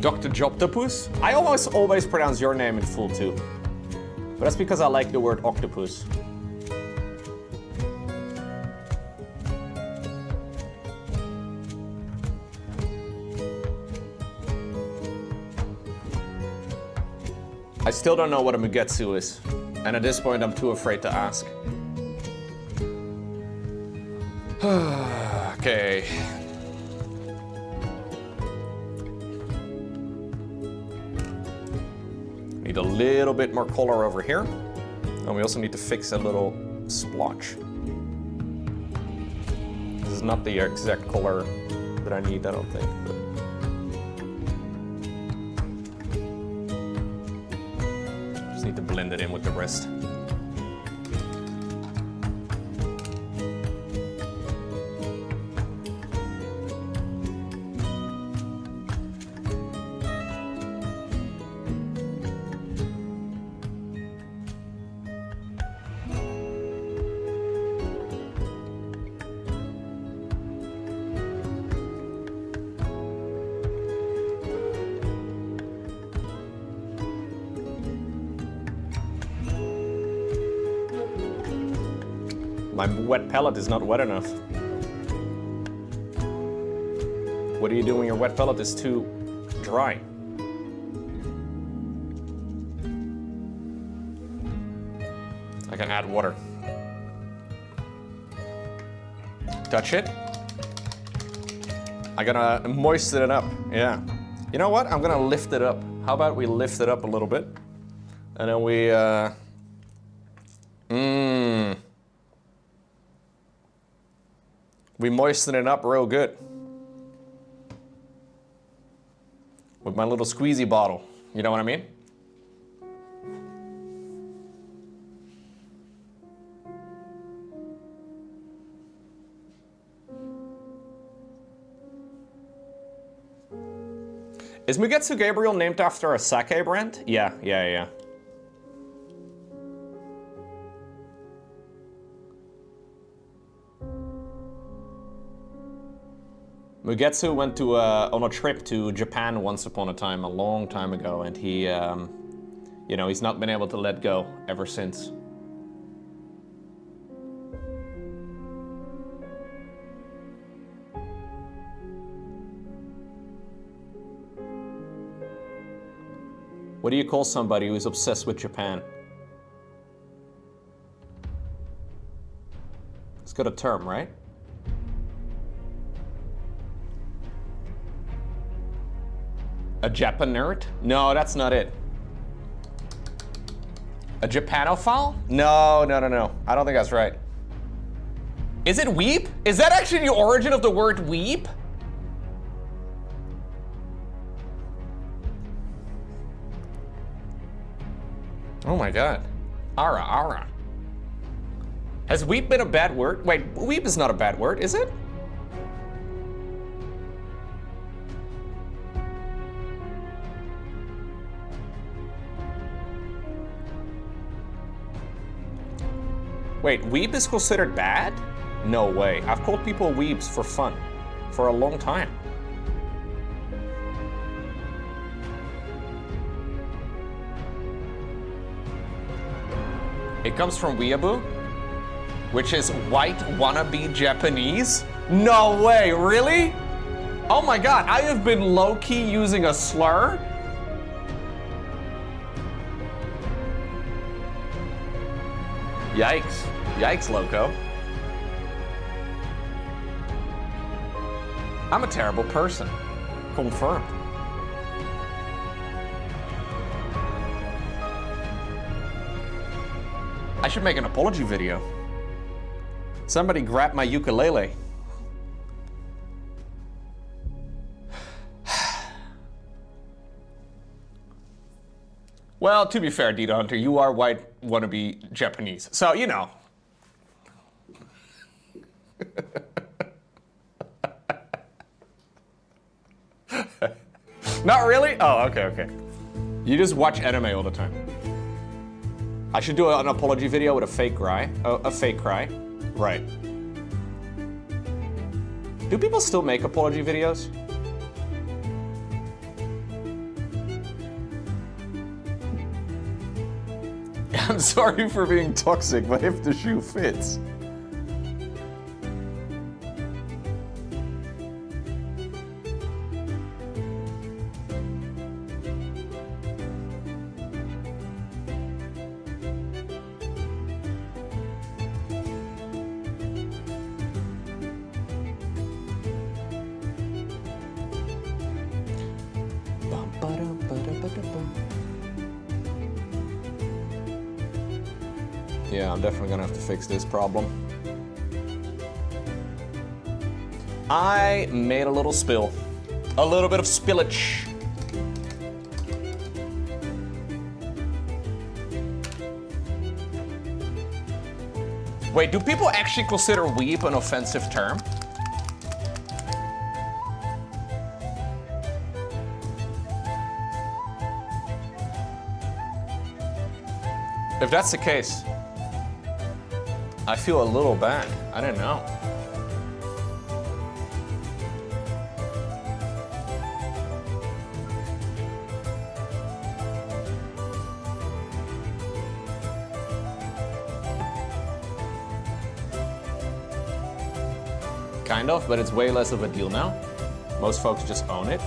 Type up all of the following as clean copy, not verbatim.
Dr. Joptopus? I always pronounce your name in full too. But that's because I like the word octopus. I still don't know what a Mugetsu is. And at this point, I'm too afraid to ask. Okay. Need a little bit more color over here. And we also need to fix a little splotch. This is not the exact color that I need, I don't think. But just need to blend it in with the rest. My wet pellet is not wet enough. What do you do when your wet pellet is too dry? I can add water. Touch it. I'm gonna moisten it up, yeah. You know what? I'm gonna lift it up. How about we lift it up a little bit? And then we, we moisten it up real good. With my little squeezy bottle. You know what I mean? Is Mugetsu Gabriel named after a sake brand? Yeah. Mugetsu went to on a trip to Japan once upon a time, a long time ago, and he, you know, he's not been able to let go ever since. What do you call somebody who's obsessed with Japan? It's got a term, right? A Japanerd? No, that's not it. A Japanophile? No. I don't think that's right. Is it weep? Is that actually the origin of the word weep? Oh my god. Ara. Has weep been a bad word? Wait, weep is not a bad word, is it? Wait, weep is considered bad? No way. I've called people weebs for fun for a long time. It comes from weeaboo, which is white wannabe Japanese. No way, really? Oh my god, I have been low-key using a slur? Yikes. Yikes, Lowko. I'm a terrible person. Confirmed. I should make an apology video. Somebody grab my ukulele. Well, to be fair, Dita Hunter, you are white wannabe Japanese. So, you know. Not really? Oh, okay. You just watch anime all the time. I should do an apology video with a fake cry. A fake cry. Right. Do people still make apology videos? I'm sorry for being toxic, but if the shoe fits. Yeah, I'm definitely gonna have to fix this problem. I made a little spill. A little bit of spillage. Wait, do people actually consider weeb an offensive term? If that's the case, I feel a little bad. I didn't know. Kind of, but it's way less of a deal now. Most folks just own it.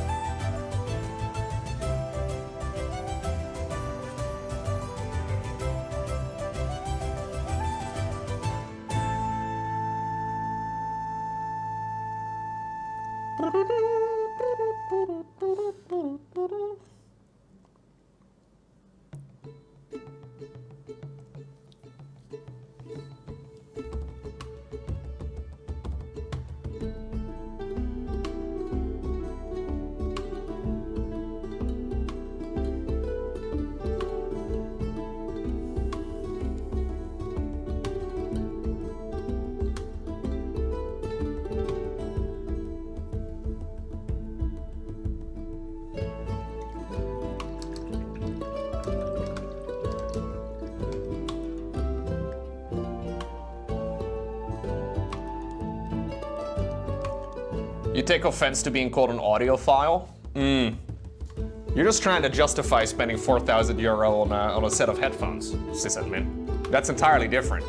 You take offense to being called an audiophile? You're just trying to justify spending 4,000 euro on a set of headphones, sysadmin. That's entirely different.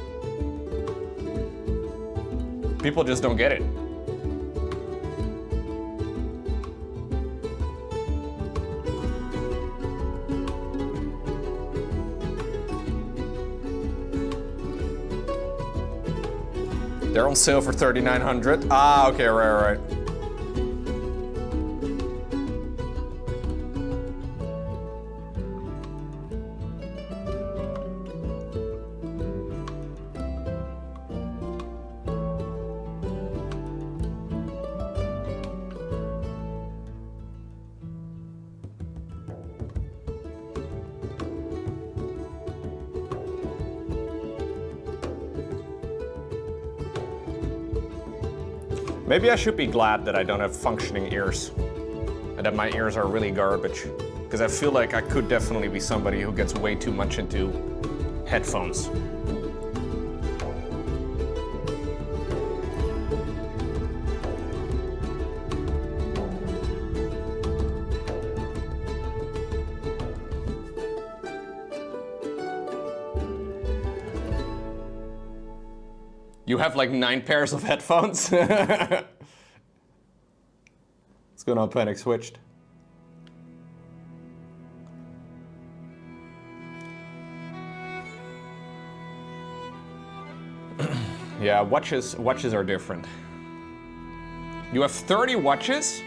People just don't get it. They're on sale for 3,900. Ah, okay, right. Maybe I should be glad that I don't have functioning ears and that my ears are really garbage, because I feel like I could definitely be somebody who gets way too much into headphones. You have like 9 pairs of headphones? What's going on, Panic Switched? Yeah, watches are different. You have 30 watches?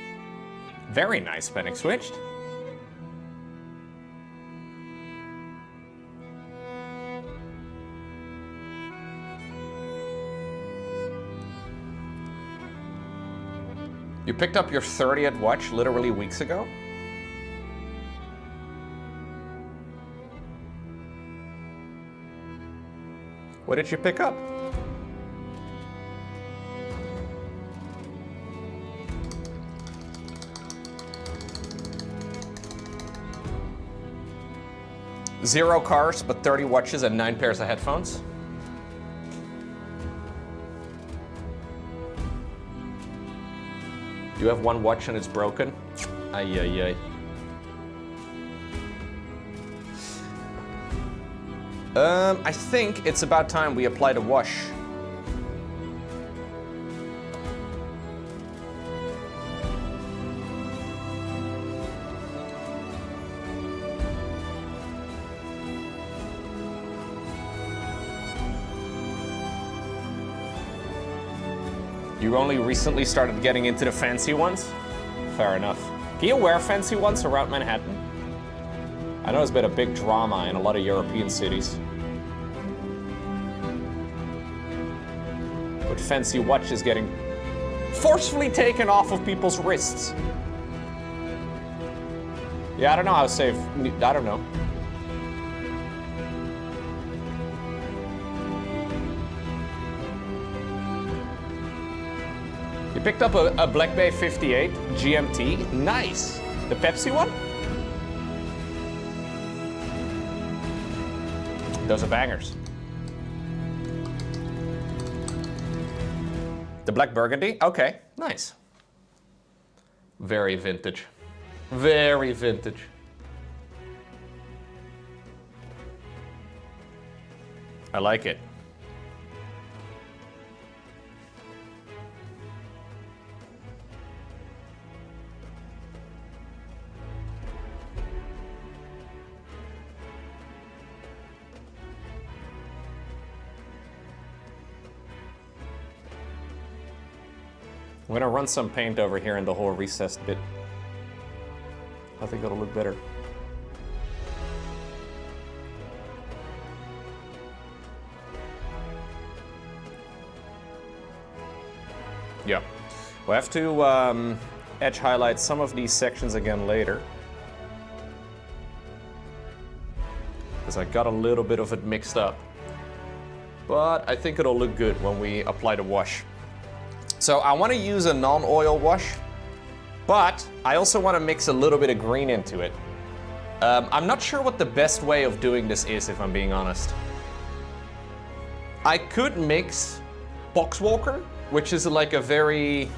Very nice, Panic Switched. You picked up your 30th watch literally weeks ago? What did you pick up? Zero cars, but 30 watches and 9 pairs of headphones? You have 1 watch and it's broken? Ay, ay, ay. I think it's about time we apply the wash. You only recently started getting into the fancy ones? Fair enough. Can you wear fancy ones around Manhattan? I know there's been a big drama in a lot of European cities. But fancy watches getting forcefully taken off of people's wrists. Yeah, I don't know how safe, I don't know. You picked up a Black Bay 58 GMT. Nice. The Pepsi one? Those are bangers. The Black Burgundy? Okay, nice. Very vintage. Very vintage. I like it. I'm gonna run some paint over here in the whole recessed bit. I think it'll look better. Yeah, we'll have to edge highlight some of these sections again later. Because I got a little bit of it mixed up. But I think it'll look good when we apply the wash. So I want to use a non-oil wash, but I also want to mix a little bit of green into it. I'm not sure what the best way of doing this is, if I'm being honest. I could mix Boxwalker, which is like a very...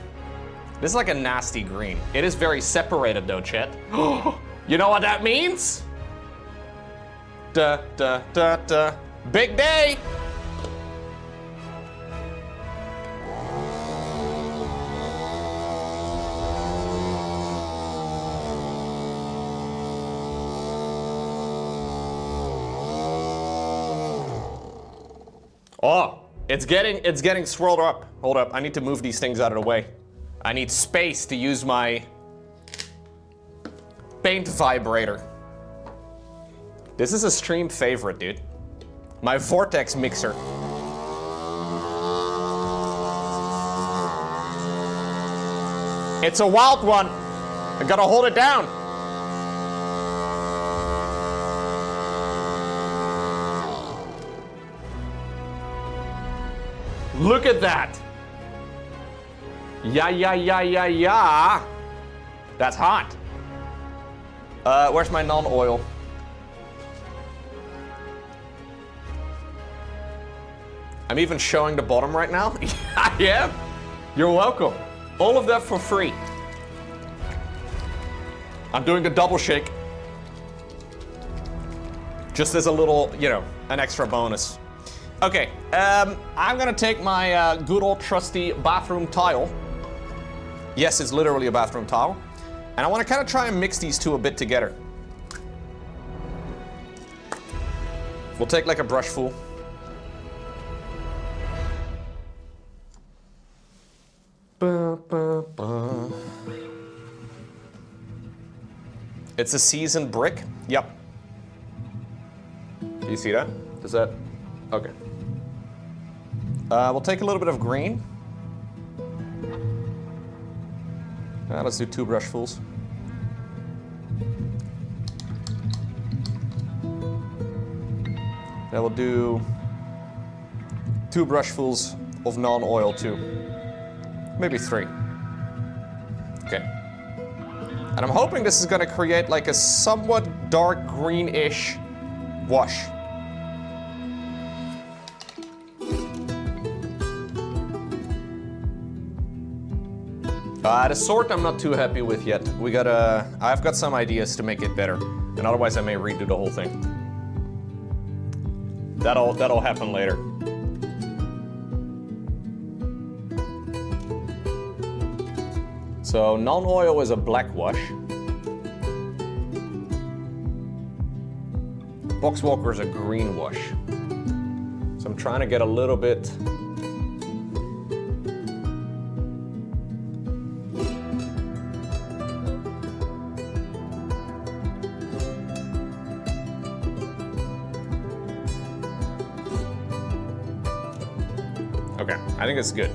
This is like a nasty green. It is very separated though, Chet. You know what that means? Da, da, da, da. Big day! Oh, it's getting swirled up. Hold up, I need to move these things out of the way. I need space to use my paint vibrator. This is a stream favorite, dude. My vortex mixer. It's a wild one. I gotta hold it down. Look at that. Yeah. That's hot. Where's my non-oil? I'm even showing the bottom right now. I am. You're welcome. All of that for free. I'm doing a double shake. Just as a little, you know, an extra bonus. Okay, I'm gonna take my good old trusty bathroom tile. Yes, it's literally a bathroom tile. And I wanna kinda try and mix these two a bit together. We'll take like a brush full. It's a seasoned brick. Yep. Do you see that? Does that? Okay. We'll take a little bit of green. Let's do 2 brushfuls. Then we'll do 2 brushfuls of non-oil too. Maybe 3. Okay. And I'm hoping this is gonna create like a somewhat dark greenish wash. The sort I'm not too happy with yet. I've got some ideas to make it better. And otherwise I may redo the whole thing. That'll happen later. So non-oil is a black wash. Boxwalker is a green wash. So I'm trying to get a little bit. Okay, I think it's good.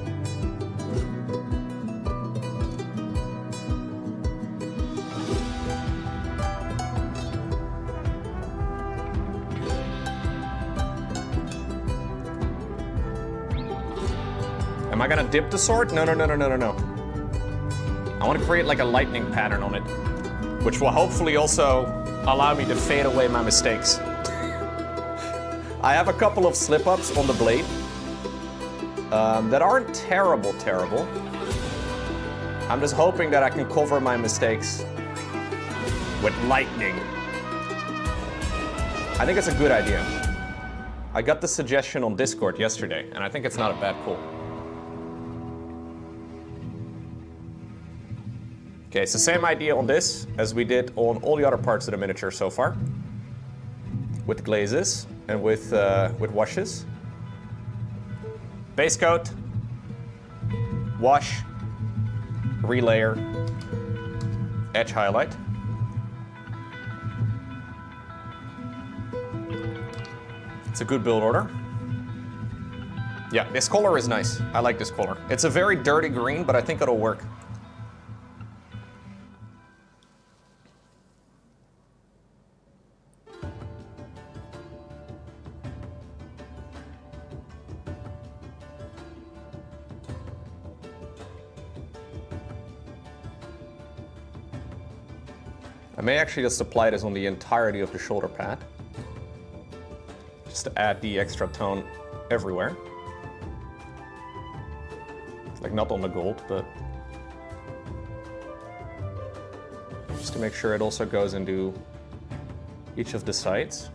Am I gonna dip the sword? No. I want to create like a lightning pattern on it, which will hopefully also allow me to fade away my mistakes. I have a couple of slip-ups on the blade that aren't terrible. I'm just hoping that I can cover my mistakes with lightning. I think it's a good idea. I got the suggestion on Discord yesterday, and I think it's not a bad call. Okay, it's the same idea on this as we did on all the other parts of the miniature so far, with glazes and with washes. Base coat, wash, relayer, edge highlight. It's a good build order. Yeah, this color is nice. I like this color. It's a very dirty green, but I think it'll work. I may actually just apply this on the entirety of the shoulder pad, just to add the extra tone everywhere. Like not on the gold, but just to make sure it also goes into each of the sides.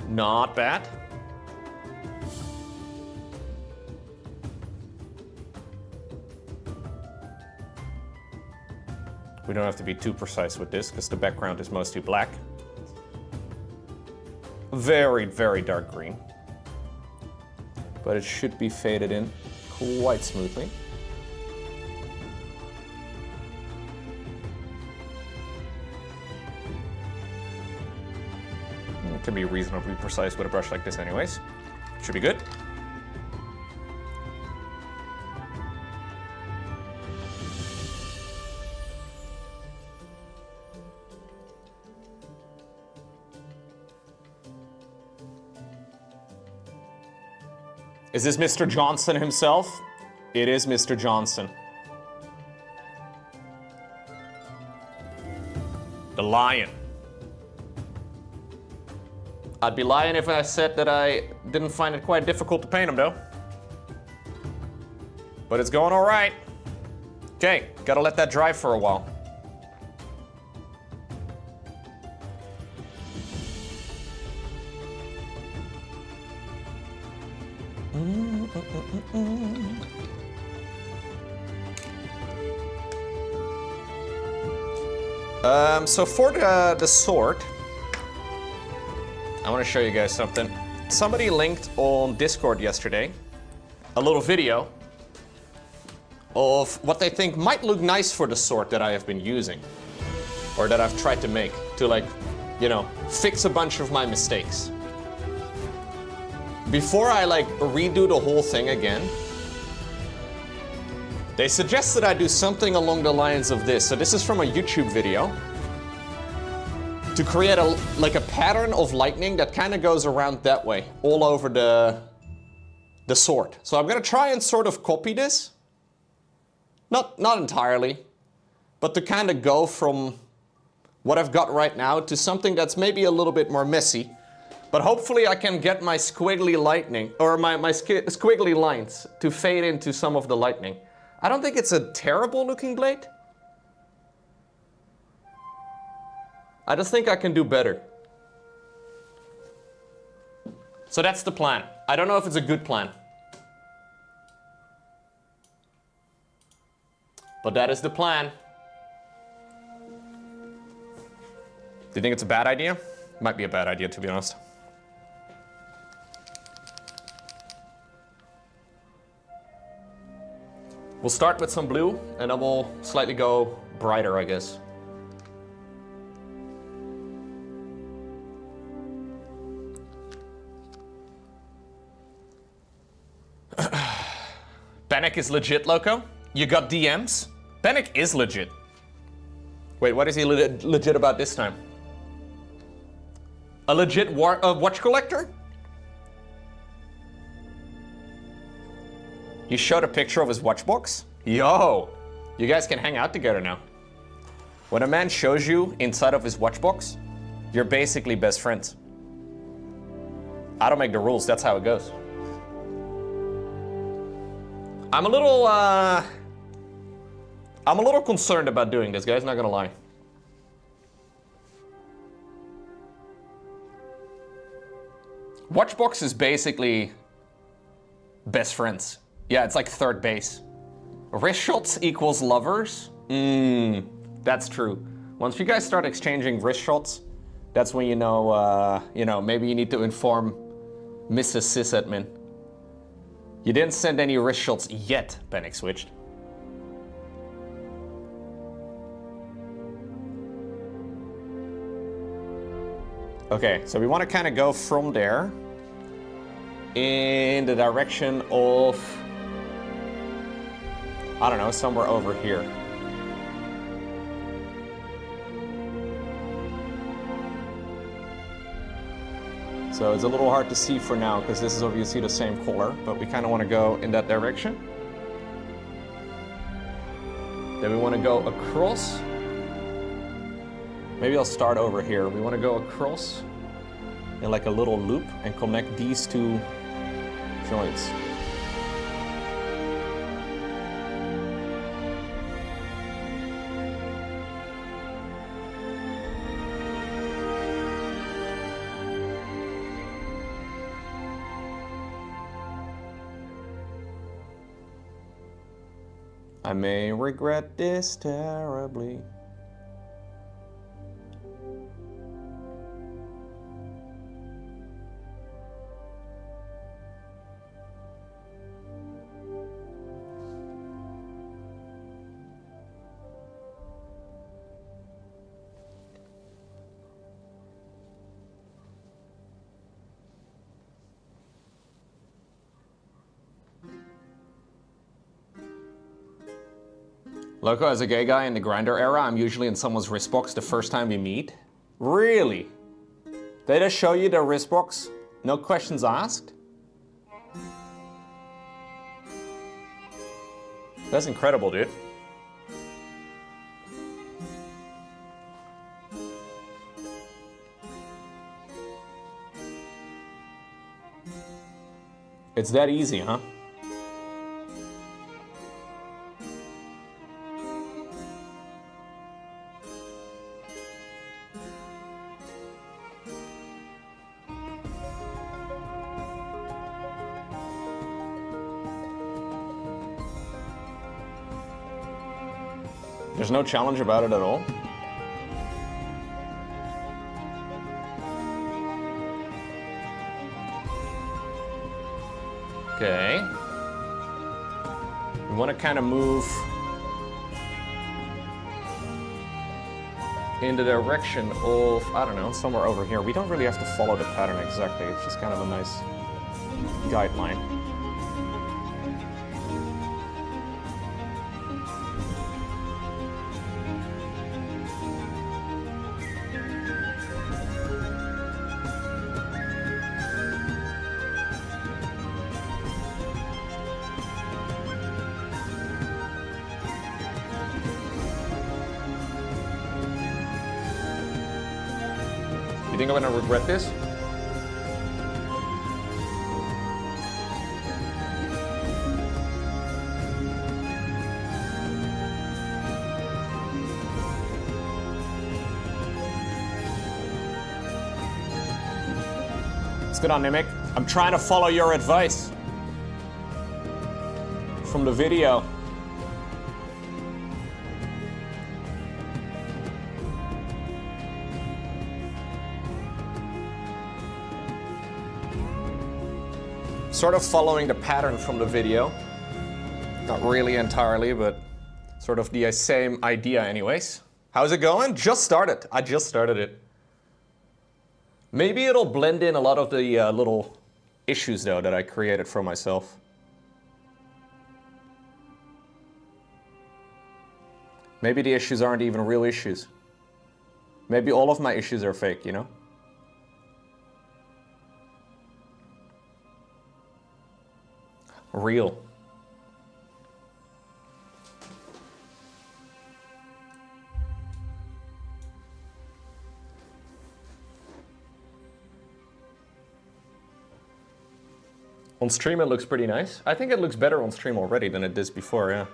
Not bad. We don't have to be too precise with this because the background is mostly black. Very, very dark green. But it should be faded in quite smoothly. Can be reasonably precise with a brush like this anyways. Should be good. Is this Mr. Johnson himself? It is Mr. Johnson. The lion. I'd be lying if I said that I didn't find it quite difficult to paint him though. But it's going all right. Okay, gotta let that dry for a while. So for the sword, I want to show you guys something. Somebody linked on Discord yesterday a little video of what they think might look nice for the sword that I have been using, or that I've tried to make to, like, you know, fix a bunch of my mistakes. Before I like redo the whole thing again, they suggested I do something along the lines of this. So this is from a YouTube video. To create a pattern of lightning that kind of goes around that way, all over the sword. So I'm gonna try and sort of copy this. Not entirely, but to kind of go from what I've got right now to something that's maybe a little bit more messy, But hopefully I can get my squiggly lightning, or my squiggly lines to fade into some of the lightning. I don't think it's a terrible looking blade. I just think I can do better. So that's the plan. I don't know if it's a good plan. But that is the plan. Do you think it's a bad idea? Might be a bad idea, to be honest. We'll start with some blue, and then we'll slightly go brighter, I guess. Panic is legit, Lowko? You got DMs? Panic is legit. Wait, what is he legit about this time? A legit watch collector? He showed a picture of his watch box? Yo, you guys can hang out together now. When a man shows you inside of his watch box, you're basically best friends. I don't make the rules, that's how it goes. I'm a little concerned about doing this, guys, not gonna lie. Watchbox is basically best friends. Yeah, it's like third base. Wrist shots equals lovers? That's true. Once you guys start exchanging wrist shots, that's when you know, maybe you need to inform Mrs. Sysadmin. You didn't send any wrist shots yet, Panic switched. Okay, so we want to kind of go from there in the direction of, I don't know, somewhere over here. So it's a little hard to see for now because this is obviously the same color, but we kind of want to go in that direction. Then we want to go across. Maybe I'll start over here. We want to go across in like a little loop and connect these two joints. I may regret this terribly. Lowko, as a gay guy in the grinder era, I'm usually in someone's wristbox the first time we meet. Really? They just show you their wristbox? No questions asked? That's incredible, dude. It's that easy, huh? There's no challenge about it at all. Okay. We want to kind of move in the direction of, I don't know, somewhere over here. We don't really have to follow the pattern exactly. It's just kind of a nice guideline. You think I'm gonna regret this? What's good on, Nimic? I'm trying to follow your advice from the video. Sort of following the pattern from the video. Not really entirely, but sort of the same idea anyways. How's it going? Just started. I just started it. Maybe it'll blend in a lot of the little issues though that I created for myself. Maybe the issues aren't even real issues. Maybe all of my issues are fake, you know? Real. On stream it looks pretty nice. I think it looks better on stream already than it did before, yeah.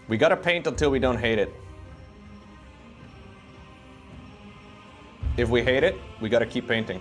We gotta paint until we don't hate it. If we hate it, we gotta keep painting.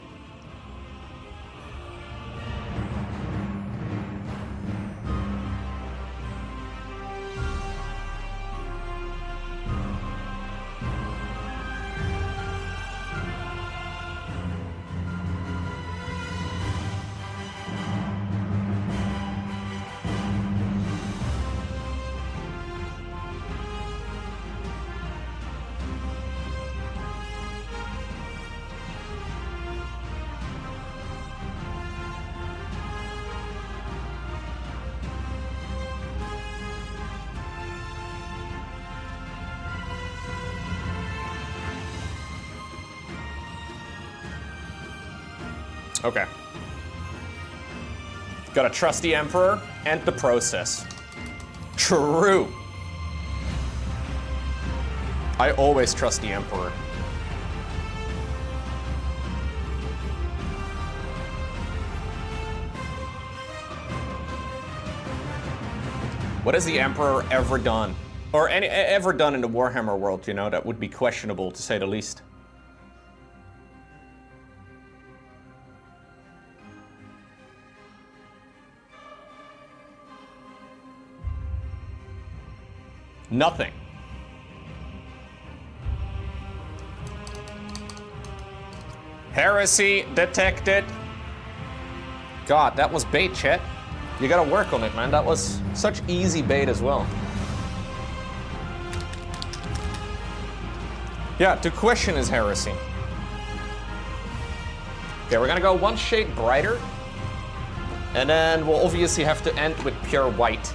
Okay. Gotta trust the Emperor and the process. True. I always trust the Emperor. What has the Emperor ever done? Or ever done in the Warhammer world, you know, that would be questionable to say the least? Nothing. Heresy detected. God, that was bait, chat. You gotta work on it, man. That was such easy bait as well. Yeah, to question is heresy. Okay, we're gonna go one shade brighter. And then we'll obviously have to end with pure white.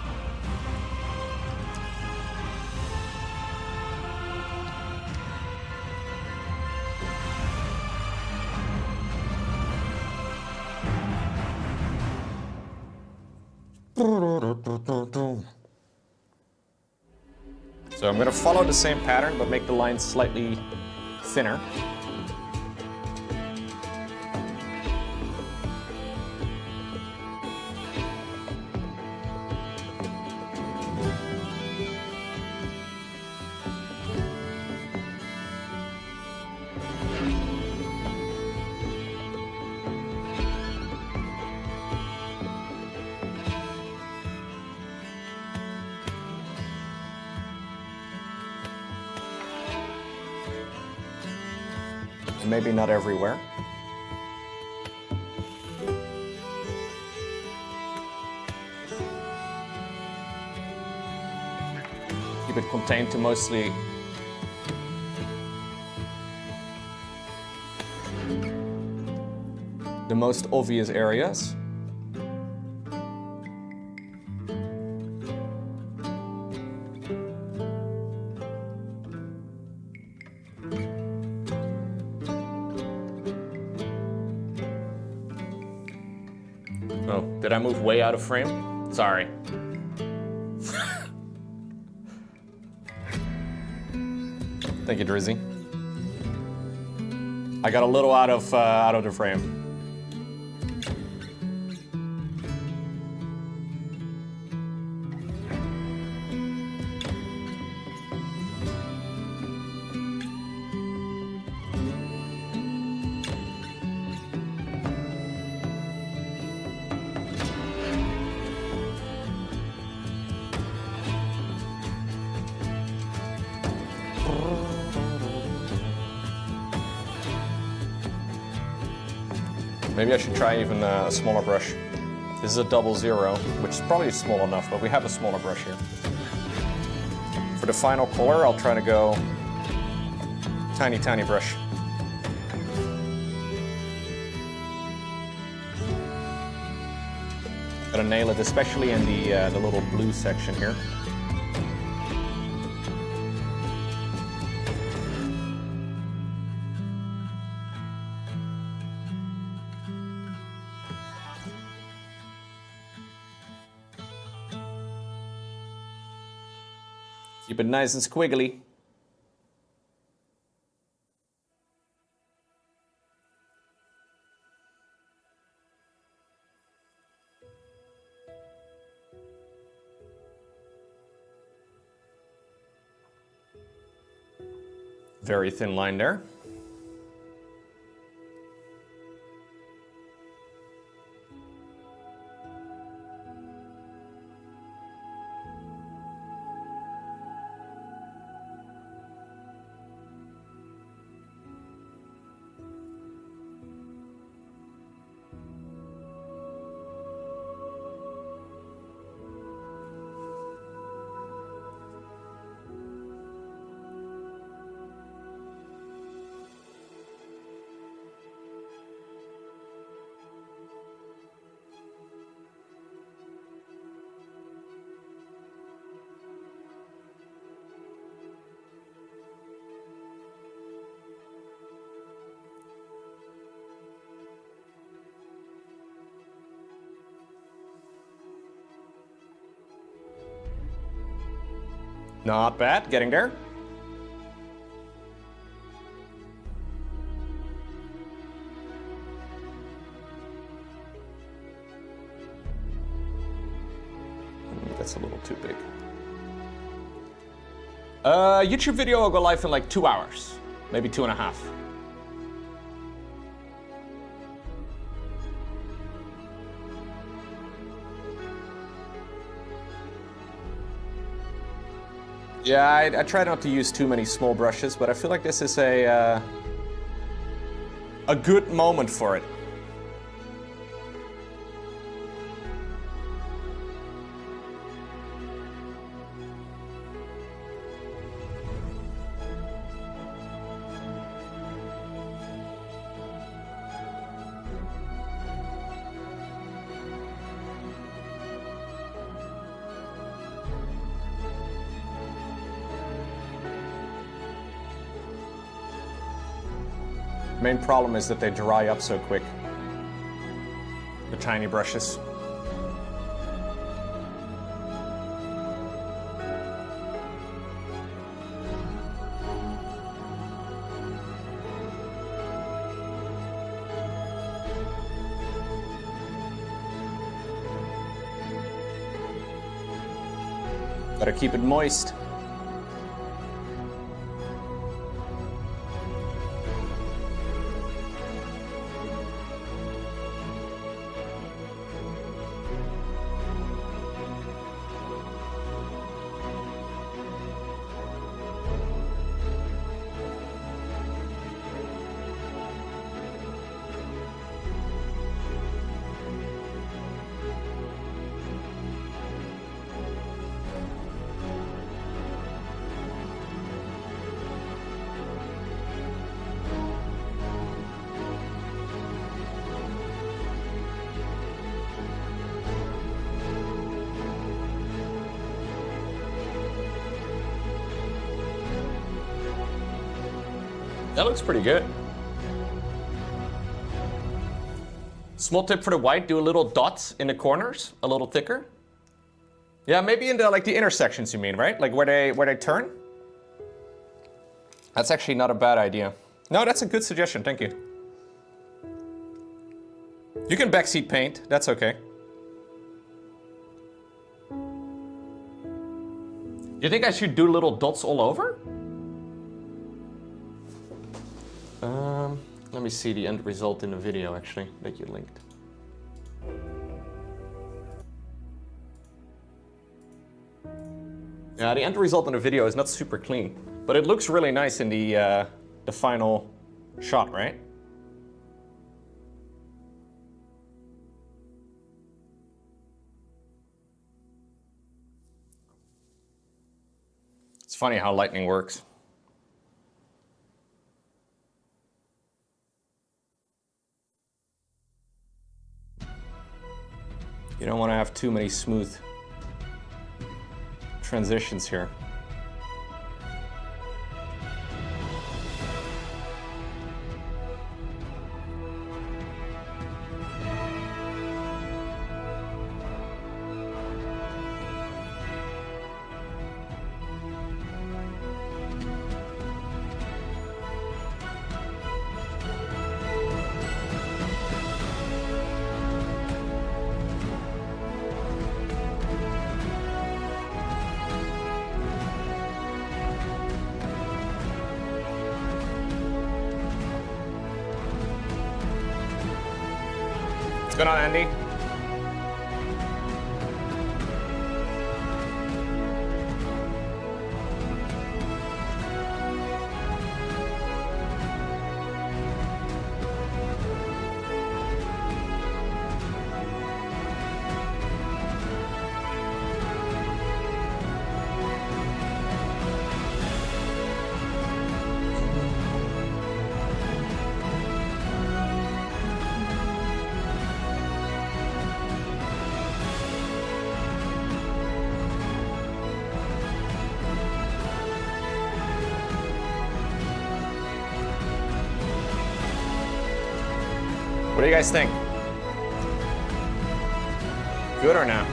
So I'm gonna follow the same pattern, but make the lines slightly thinner. Maybe not everywhere. Keep it contained to mostly the most obvious areas. Oh, did I move way out of frame? Sorry. Thank you, Drizzy. I got a little out of the frame. Maybe I should try even a smaller brush. This is a 00, which is probably small enough, but we have a smaller brush here. For the final color, I'll try to go tiny, tiny brush. Gotta nail it, especially in the little blue section here. Keep it nice and squiggly. Very thin line there. Not bad, getting there. That's a little too big. YouTube video will go live in like 2 hours, maybe 2.5. Yeah, I try not to use too many small brushes, but I feel like this is a good moment for it. Main problem is that they dry up so quick. The tiny brushes. Gotta keep it moist. That looks pretty good. Small tip for the white, do a little dot in the corners, a little thicker. Yeah, maybe in the like the intersections you mean, right? Like where they turn? That's actually not a bad idea. No, that's a good suggestion, thank you. You can backseat paint, that's okay. You think I should do little dots all over? Let me see the end result in the video actually that you linked. Yeah, the end result in the video is not super clean, but it looks really nice in the final shot, right? funny how lightning works. You don't want to have too many smooth transitions here. What's going on, Andy? What do you guys think? Good or not?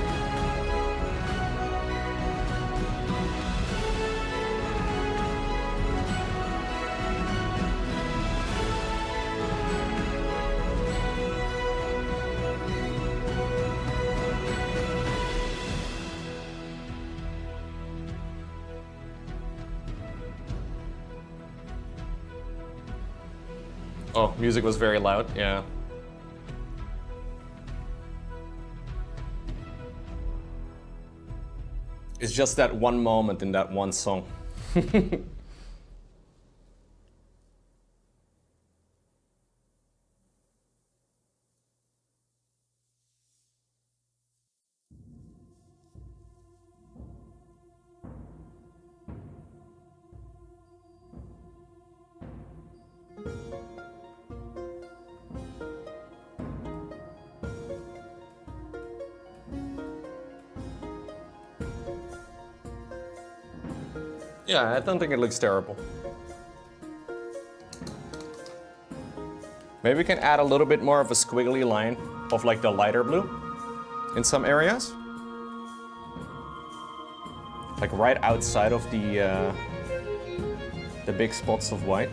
Oh, music was very loud, yeah. It's just that one moment in that one song. Yeah, I don't think it looks terrible. Maybe we can add a little bit more of a squiggly line of like the lighter blue in some areas. Like right outside of the big spots of white.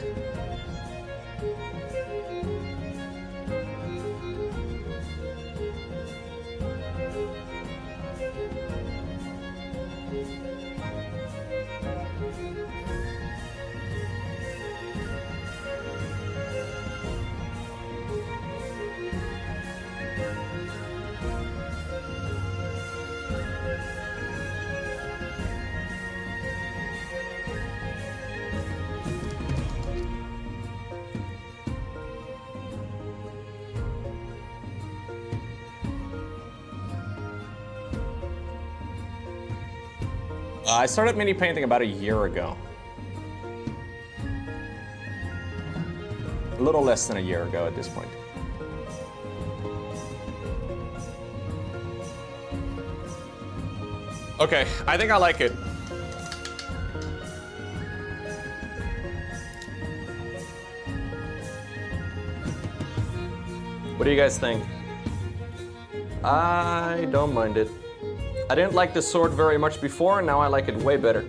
I started mini painting about a year ago. A little less than a year ago at this point. Okay, I think I like it. What do you guys think? I don't mind it. I didn't like the sword very much before, and now I like it way better.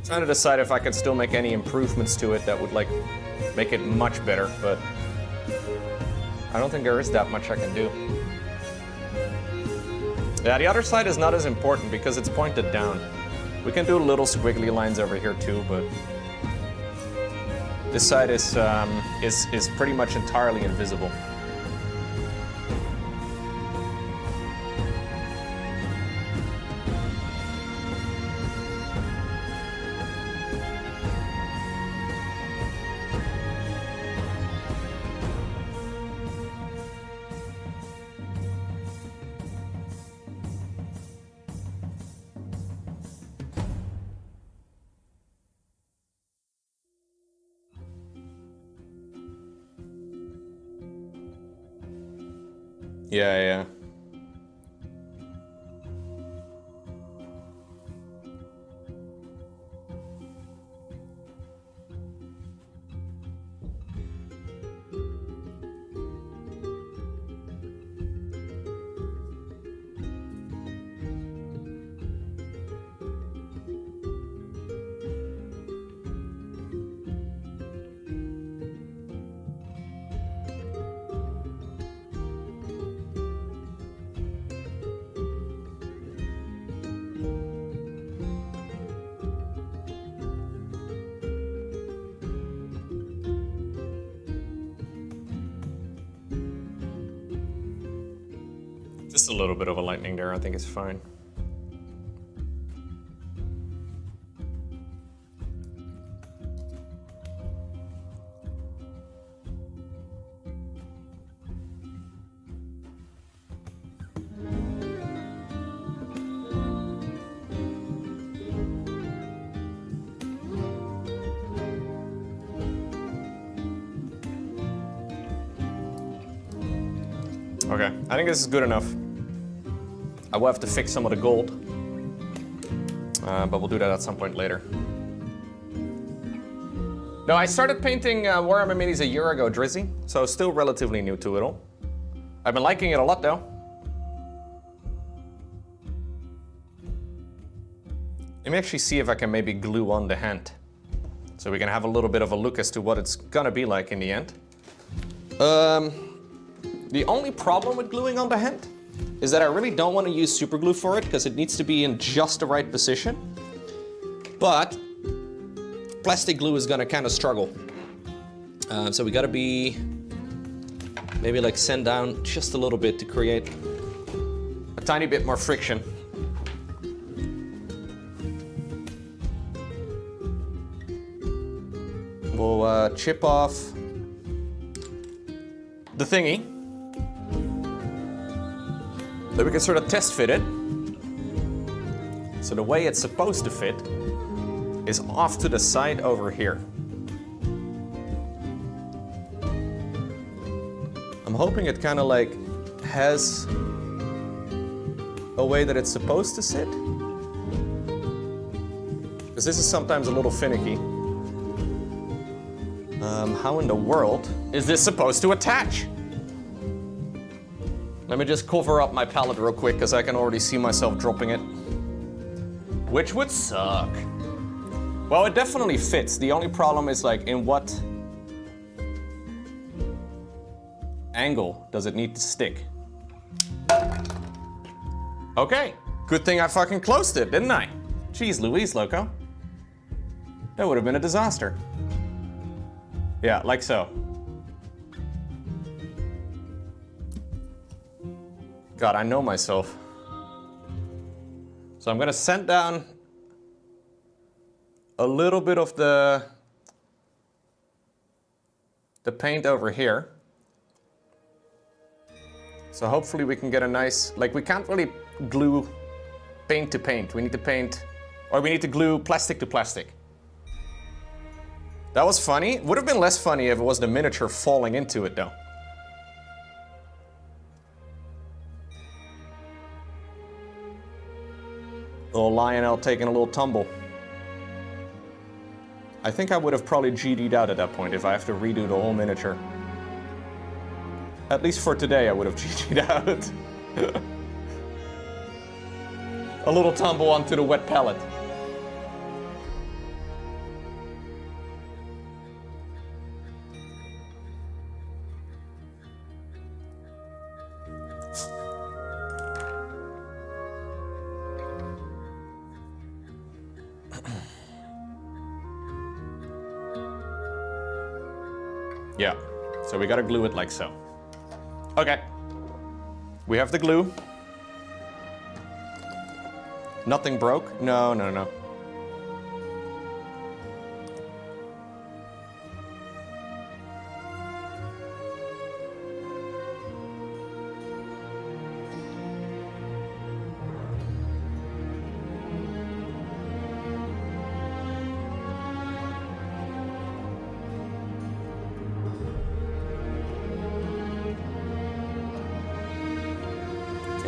Trying to decide if I can still make any improvements to it that would like make it much better, but I don't think there is that much I can do. Yeah, the other side is not as important because it's pointed down. We can do little squiggly lines over here too, but this side is pretty much entirely invisible. Yeah, yeah. Just a little bit of a lightning there, I think it's fine. Okay, I think this is good enough. I will have to fix some of the gold, but we'll do that at some point later. No, I started painting Warhammer Minis a year ago, Drizzy, so still relatively new to it all. I've been liking it a lot though. Let me actually see if I can maybe glue on the hand, so we can have a little bit of a look as to what it's gonna be like in the end. The only problem with gluing on the hand is that I really don't want to use super glue for it because it needs to be in just the right position. But plastic glue is gonna kind of struggle. So we gotta be maybe like send down just a little bit to create a tiny bit more friction. We'll chip off the thingy. Then we can sort of test fit it. So the way it's supposed to fit is off to the side over here. I'm hoping it kind of like has a way that it's supposed to sit. Because this is sometimes a little finicky. How in the world is this supposed to attach? Let me just cover up my palette real quick because I can already see myself dropping it. Which would suck. Well, it definitely fits. The only problem is like in what angle does it need to stick? Okay, good thing I fucking closed it, didn't I? Jeez Louise, Lowko. That would have been a disaster. Yeah, like so. God, I know myself. So I'm gonna send down a little bit of the paint over here. So hopefully we can get a nice, like we can't really glue paint to paint. We need to paint, or we need to glue plastic to plastic. That was funny. Would have been less funny if it was the miniature falling into it though. Little Lionel taking a little tumble. I think I would have probably GD'd out at that point if I have to redo the whole miniature. At least for today I would have GG'd out. A little tumble onto the wet palette. Yeah, so we gotta glue it like so. Okay, we have the glue. Nothing broke? No, no, no.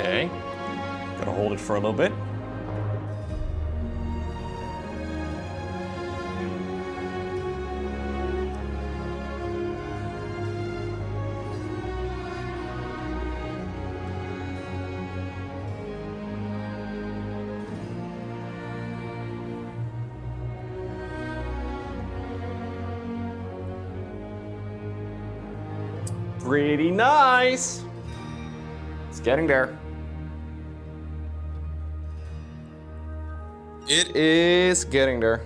Okay. Gotta hold it for a little bit. Pretty nice. It's getting there. It is getting there.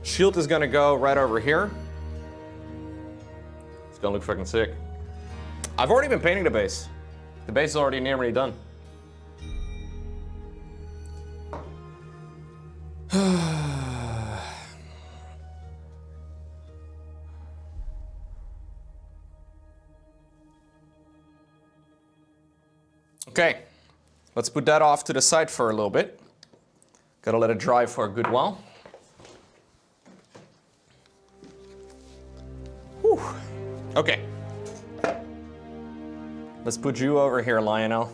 Shield is gonna go right over here. It's gonna look fucking sick. I've already been painting the base. The base is already nearly done. Okay, let's put that off to the side for a little bit. Gotta let it dry for a good while. Whew. Okay. Let's put you over here, Lionel.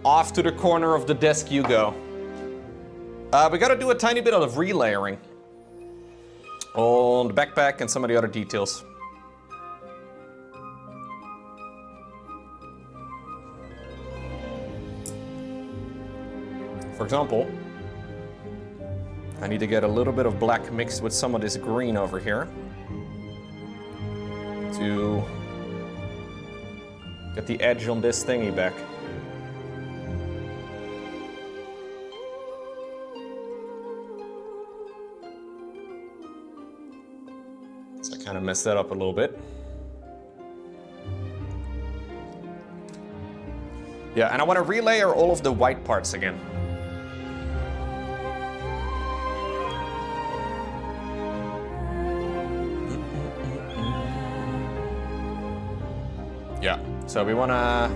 Off to the corner of the desk you go. We gotta do a tiny bit of relayering on the backpack and some of the other details. For example, I need to get a little bit of black mixed with some of this green over here to get the edge on this thingy back. So I kind of messed that up a little bit. Yeah, and I want to relayer all of the white parts again. Yeah, so we want to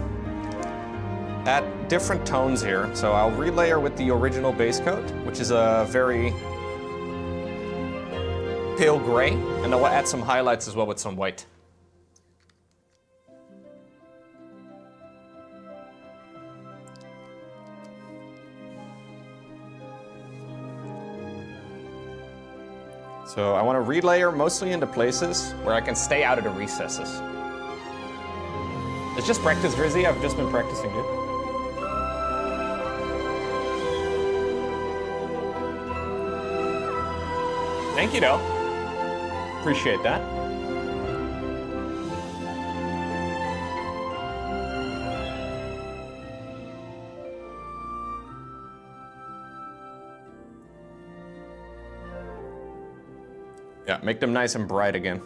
add different tones here. So I'll relayer with the original base coat, which is a very pale gray, and I'll add some highlights as well with some white. So I want to relayer mostly into places where I can stay out of the recesses. It's just practice, Drizzy. I've just been practicing it. Thank you, though. Appreciate that. Yeah, make them nice and bright again.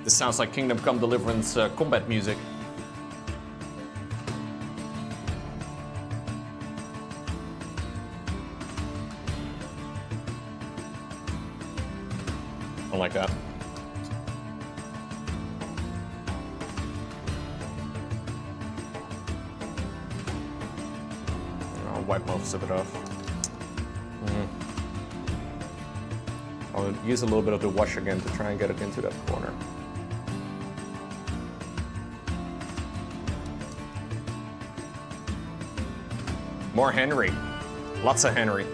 This sounds like Kingdom Come Deliverance combat music. I like that. I'll wipe most of it off. I'll use a little bit of the wash again to try and get it into that corner. More Henry. Lots of Henry.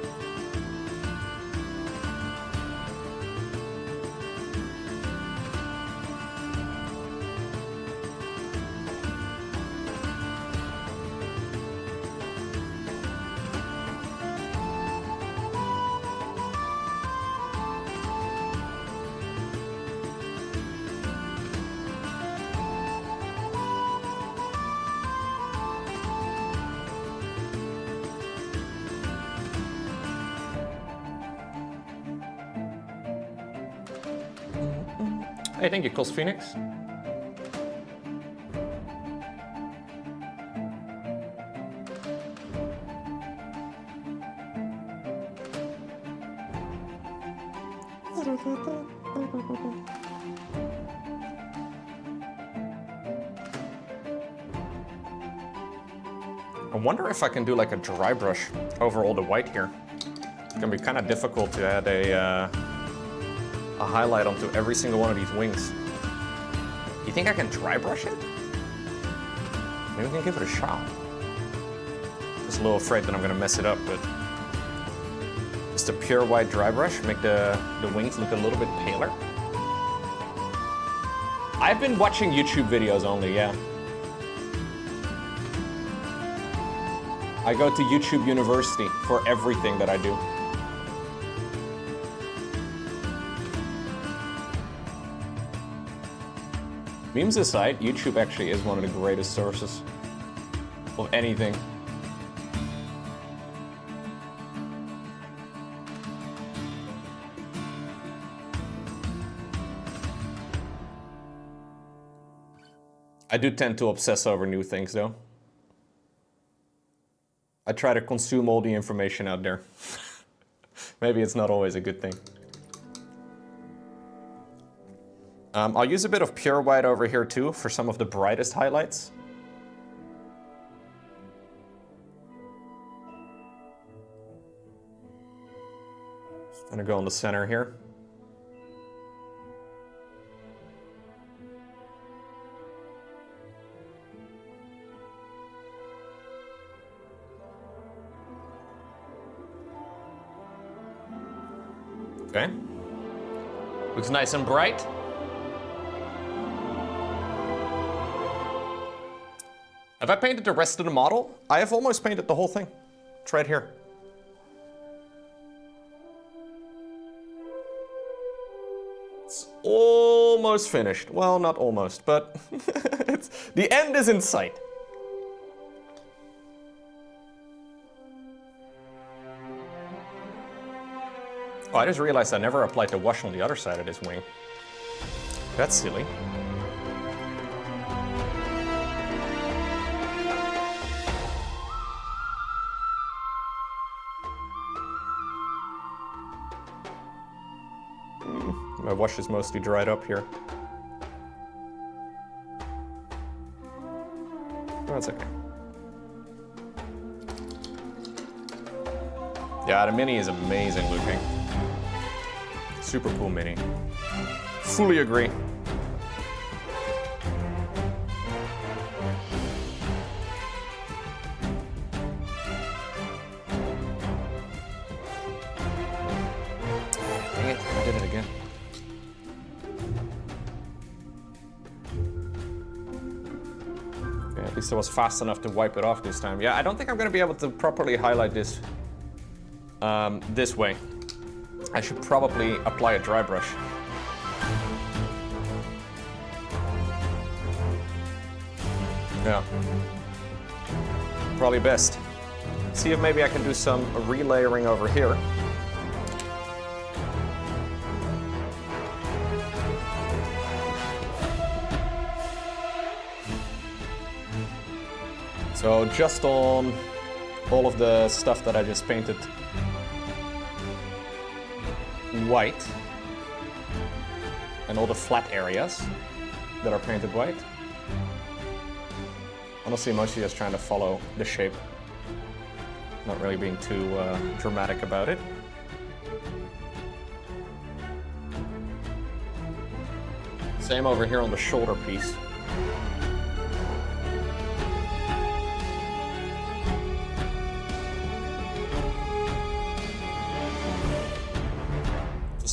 Hey, thank you, Cos Phoenix. I wonder if I can do like a dry brush over all the white here. It's gonna be kind of difficult to add a highlight onto every single one of these wings. You think I can dry brush it? Maybe we can give it a shot. Just a little afraid that I'm gonna mess it up, but just a pure white dry brush, make the wings look a little bit paler. I've been watching YouTube videos only, yeah. I go to YouTube University for everything that I do. Memes aside, YouTube actually is one of the greatest sources of anything. I do tend to obsess over new things though. I try to consume all the information out there. Maybe it's not always a good thing. I'll use a bit of pure white over here too for some of the brightest highlights. Just gonna go in the center here. Okay. Looks nice and bright. Have I painted the rest of the model? I have almost painted the whole thing. It's right here. It's almost finished. Well, not almost, but the end is in sight. Oh, I just realized I never applied the wash on the other side of this wing. That's silly. My wash is mostly dried up here. That's okay. Yeah, the mini is amazing looking. Super cool mini. Fully agree. Dang it, I did it again. Okay, at least I was fast enough to wipe it off this time. Yeah, I don't think I'm gonna be able to properly highlight this this way. I should probably apply a dry brush. Yeah. Probably best. See if maybe I can do some relayering over here. So just on all of the stuff that I just painted white, and all the flat areas that are painted white. Honestly, mostly just trying to follow the shape, not really being too dramatic about it. Same over here on the shoulder piece.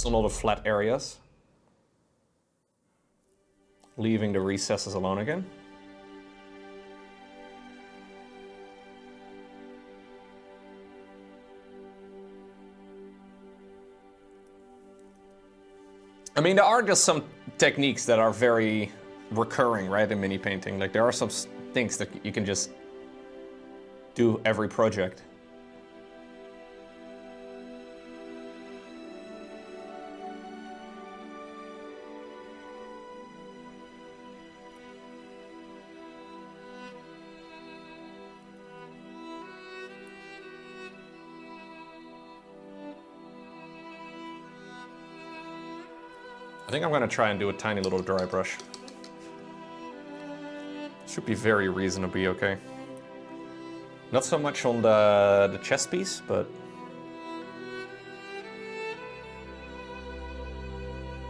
On all the flat areas, leaving the recesses alone again. I mean, there are just some techniques that are very recurring, right, in mini painting. Like, there are some things that you can just do every project. I think I'm gonna try and do a tiny little dry brush. Should be very reasonably okay. Not so much on the chest piece, but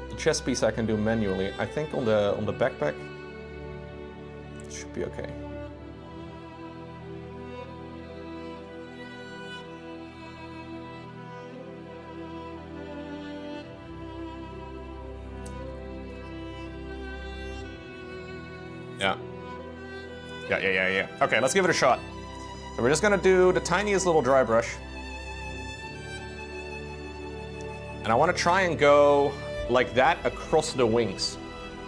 the chest piece I can do manually. I think on the backpack it should be okay. Yeah. Okay, let's give it a shot. So we're just gonna do the tiniest little dry brush. And I wanna try and go like that across the wings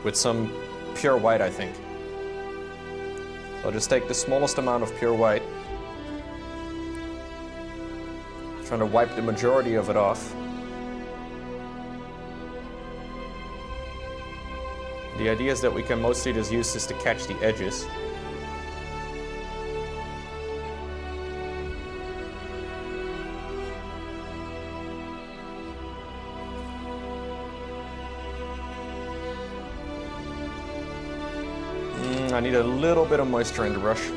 with some pure white, I think. So I'll just take the smallest amount of pure white. Trying to wipe the majority of it off. The idea is that we can mostly just use this to catch the edges. I need a little bit of moisture in the brush.